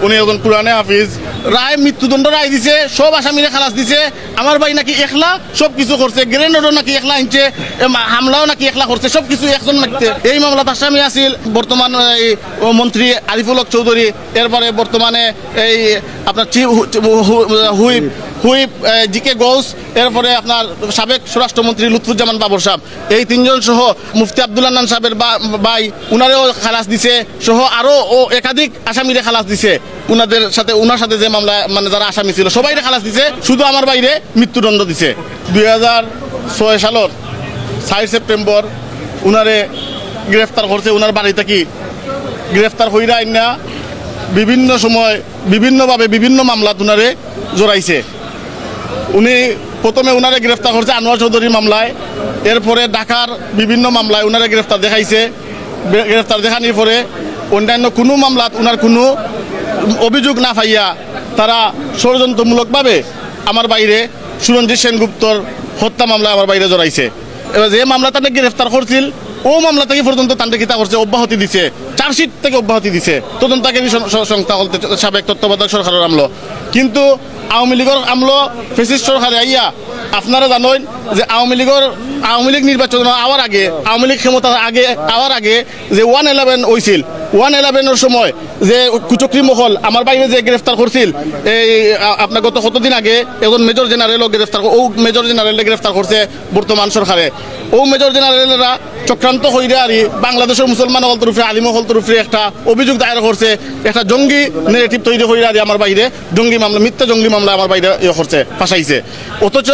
উনি এখন কোরআনে হাফিজ। রায় মৃত্যুদণ্ড রায় দিছে, সব আসামিরে খালাস দিছে। আমার ভাই নাকি একলা সব কিছু করছে, গ্রেনেডও নাকি একলা আনছে, হামলাও নাকি একলা করছে, সব কিছু একজন নাকি। এই মামলাত আসামি আছিল বর্তমান এই মন্ত্রী আরিফুল হক চৌধুরী, এরপরে বর্তমানে এই আপনার হুইপ হুইপ জিকে গোস, এরপরে আপনার সাবেক স্বরাষ্ট্রমন্ত্রী লুৎফুজ্জামান বাবর সাহেব, এই তিনজন সহ মুফতি আব্দুল হান্নান সাহেবের ভাই উনারেও খালাস দিছে, সহ আরও একাধিক আসামিরে খালাস দিছে। উনার সাথে যে মামলা মানে যারা আসামি ছিল সবাইরে খালাস দিছে, শুধু আমার বাইরে মৃত্যুদণ্ড দিছে। 2006 সালের 4 সেপ্টেম্বর উনারে গ্রেফতার করছে। উনার বাড়ি থেকে গ্রেফতার হইরা আইনা বিভিন্ন সময় বিভিন্নভাবে বিভিন্ন মামলা উনারে জড়াইছে। উনি প্রথমে উনারে গ্রেফতার করছে আনোয়ার চৌধুরীর মামলায়, এরপরে ঢাকার বিভিন্ন মামলায় উনারে গ্রেফতার দেখাইছে। গ্রেফতার দেখানোর পরে অন্যান্য কোনো মামলাত উনার কোনো অভিযোগ না পাইয়া তারা ষড়যন্ত্রমূলকভাবে আমার বাইরে সুরঞ্জিত সেনগুপ্তর হত্যা মামলা আমার বাইরে জড়াইছে। এবার যে মামলা তাদের গ্রেফতার করছিল ও মামলা থেকে পর্যন্ত তাদের কিতা করছে, অব্যাহতি দিছে, চার্জশিট থেকে অব্যাহতি দিছে, তদন্তকারী সংস্থা বলতে সাবেক তত্ত্বাবধায়ক সরকারের আমল। কিন্তু আওয়ামী লীগের আমল ফেসিস্ট সরকারে আইয়া আপনারা জানেন যে আওয়ামী লীগ নির্বাচন আওয়ার আগে, আওয়ামী লীগ ক্ষমতা আওয়ার আগে যে 111 হয়েছিল, 111-এর সময় যে কুচক্রি মহল আমার বাইরে যে গ্রেফতার করছিল, এই আপনার গত কতদিন আগে একজন মেজর জেনারেলও গ্রেফতার, ও মেজর জেনারেলে গ্রেফতার করছে বর্তমান সরকারে। ও মেজর জেনারেলরা চক্রান্ত হইরে আর বাংলাদেশের মুসলমান হল তরফে, আলিম হল তরফে একটা অভিযোগ দায়ের করছে, একটা জঙ্গি নেগেটিভ তৈরি হইরে আর আমার বাইরে জঙ্গি মামলা, মিথ্যা জঙ্গি মামলা আমার বাইরে করছে, ফাঁসাইছে। অথচ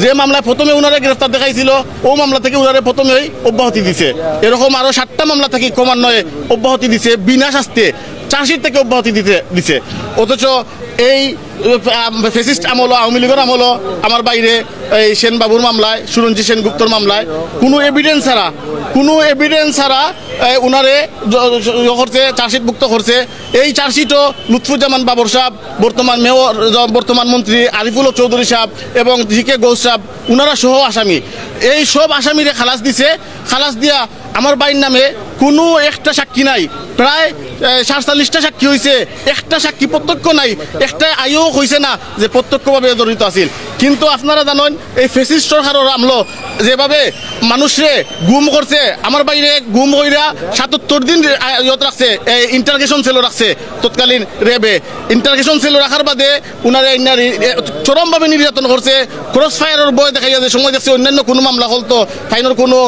যে মামলায় প্রথমে উনারে গ্রেফতার দেখাইছিল ও মামলা থেকে উনারে প্রথমেই অব্যাহতি দিছে। এরকম আরো 7টা মামলা থেকে ক্রমান্বয়ে অব্যাহতি দিছে, বিনা শাস্তিতে চার্জশিট থেকে অব্যাহতি দিছে। অথচ এই ফেসিস্ট আমল, আওয়ামী লীগের আমল আমার বাইরে এই সেনবাবুর মামলায়, সুরঞ্জিত সেনগুপ্তর মামলায় কোনো এভিডেন্স ছাড়া উনারে করছে, চার্জশিটভুক্ত করছে। এই চার্জশিটও লুৎফুজ্জামান বাবর সাহেব, বর্তমান মেয়র, বর্তমান মন্ত্রী আরিফুল হক চৌধুরী সাহেব এবং জিকে গোস সাহেব, উনারা সহ আসামি। এই সব আসামিরে খালাস দিছে। খালাস দিয়া আমার বাইর নামে কোনো একটা সাক্ষী নাই, প্রায় 47টা সাক্ষী হয়েছে, একটা সাক্ষী প্রত্যক্ষ নাই, একটা আইও হয়েছে না যে প্রত্যক্ষভাবে জড়িত আছিল। কিন্তু আপনারা জানেন এই ফেসিস্ট সরকারের আমল যেভাবে মানুষরে গুম করছে, আমার বাইরে গুম হইরা 77 দিন রাখছে, ইন্টারগেশন সেলও রাখছে তৎকালীন র্যাবে। ইন্টারগেশন সেল রাখার বাদে উনারে চরমভাবে নির্যাতন করছে, ক্রস ফায়ারের বয় দেখাইয়া যে সময় দেখছে অন্যান্য কোনো মামলা হলতো তাইনের কোনো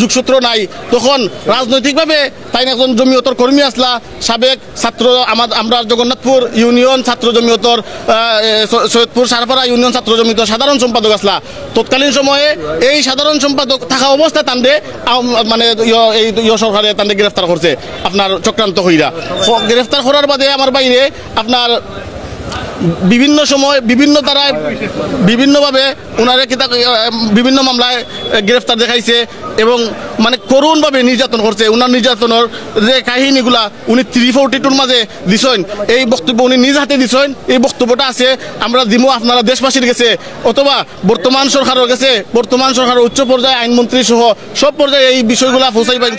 যোগসূত্র নাই। তখন রাজনৈতিকভাবে তাই একজন জমিয়তর কর্মী আসলা, সাবেক ছাত্র, আমরা জগন্নাথপুর ইউনিয়ন ছাত্র জমিয়তর, সৈয়দপুর সারপাড়া ইউনিয়ন ছাত্র জমিয়তর সাধারণ সম্পাদক আসলা। তৎকালীন সময়ে এই সাধারণ সম্পাদক থাকা অবস্থায় তান্ডে মানে এই সরকারে তান্ডে গ্রেফতার করছে আপনার চক্রান্ত হইরা। গ্রেফতার করার বাদে আমার বাইরে আপনার বিভিন্ন সময় বিভিন্ন ধারায় বিভিন্নভাবে ওনারে বিভিন্ন মামলায় গ্রেফতার দেখাইছে এবং মানে করুণভাবে নির্যাতন করছে। ওনার নির্যাতনের যে কাহিনীগুলা উনি 342-র মাঝে দিছেন, এই বক্তব্য উনি নিজ হাতে দিছেন। এই বক্তব্যটা আছে আমরা দিমো আপনারা দেশবাসীর গেছে অথবা বর্তমান সরকারের গেছে, বর্তমান সরকারের উচ্চ পর্যায়ে আইনমন্ত্রী সহ সব পর্যায়ে এই বিষয়গুলা পৌঁছাইবেন।